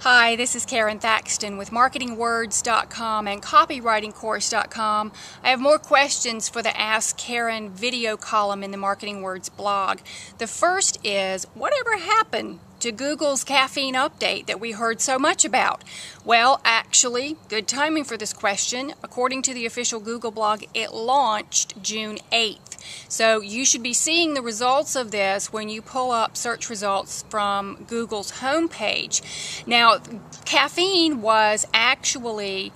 Hi, this is Karon Thackston with MarketingWords.com and CopywritingCourse.com. I have more questions for the Ask Karon video column in the Marketing Words blog. The first is, whatever happened to Google's caffeine update that we heard so much about? Well, actually, good timing for this question. According to the official Google blog, it launched June 8th. So you should be seeing the results of this when you pull up search results from Google's homepage. Now, caffeine was actually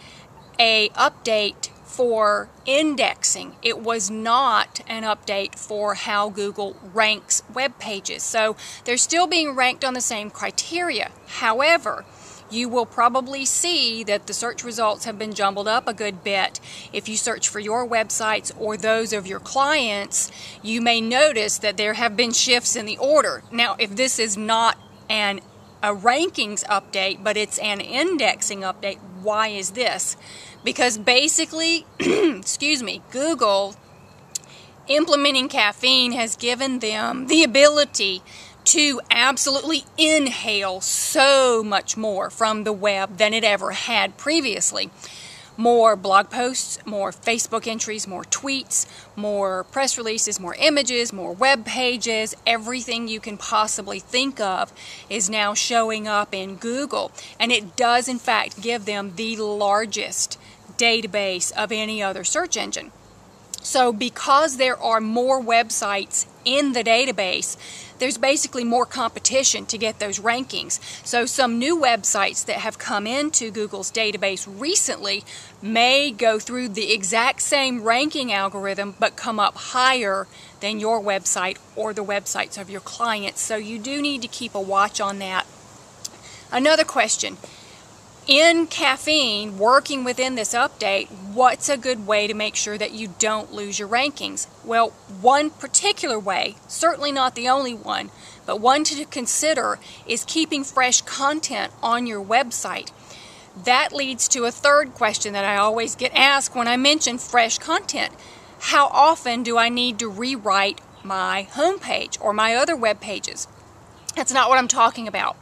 an update for indexing. It was not an update for how Google ranks web pages. So they're still being ranked on the same criteria. However, you will probably see that the search results have been jumbled up a good bit. If you search for your websites or those of your clients, you may notice that there have been shifts in the order. Now, if this is not a rankings update, but it's an indexing update, why is this? Because basically, Google implementing caffeine has given them the ability to absolutely inhale so much more from the web than it ever had previously. More blog posts, more Facebook entries, more tweets, more press releases, more images, more web pages, everything you can possibly think of is now showing up in Google. And it does in fact give them the largest database of any other search engine. So because there are more websites in the database, there's basically more competition to get those rankings. So some new websites that have come into Google's database recently may go through the exact same ranking algorithm but come up higher than your website or the websites of your clients. So you do need to keep a watch on that. Another question. In caffeine, working within this update, what's a good way to make sure that you don't lose your rankings? Well, one particular way, certainly not the only one, but one to consider is keeping fresh content on your website. That leads to a third question that I always get asked when I mention fresh content. How often do I need to rewrite my homepage or my other web pages? That's not what I'm talking about.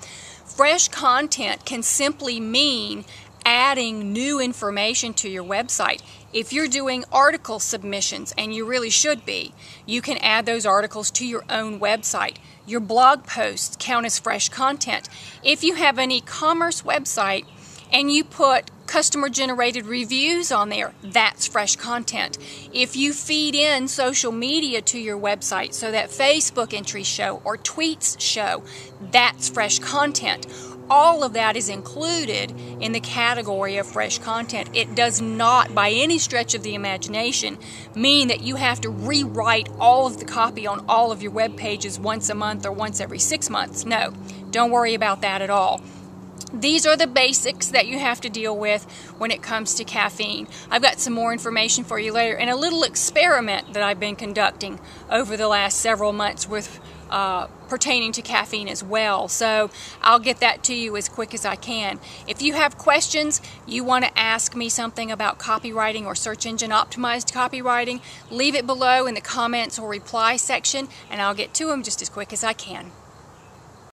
Fresh content can simply mean adding new information to your website. If you're doing article submissions, and you really should be, you can add those articles to your own website. Your blog posts count as fresh content. If you have an e-commerce website and you put customer-generated reviews on there, that's fresh content. If you feed in social media to your website so that Facebook entries show or tweets show, that's fresh content. All of that is included in the category of fresh content. It does not, by any stretch of the imagination, mean that you have to rewrite all of the copy on all of your web pages once a month or once every 6 months. No, don't worry about that at all. These are the basics that you have to deal with when it comes to caffeine. I've got some more information for you later and a little experiment that I've been conducting over the last several months with pertaining to caffeine as well. So I'll get that to you as quick as I can. If you have questions, you want to ask me something about copywriting or search engine optimized copywriting, leave it below in the comments or reply section and I'll get to them just as quick as I can.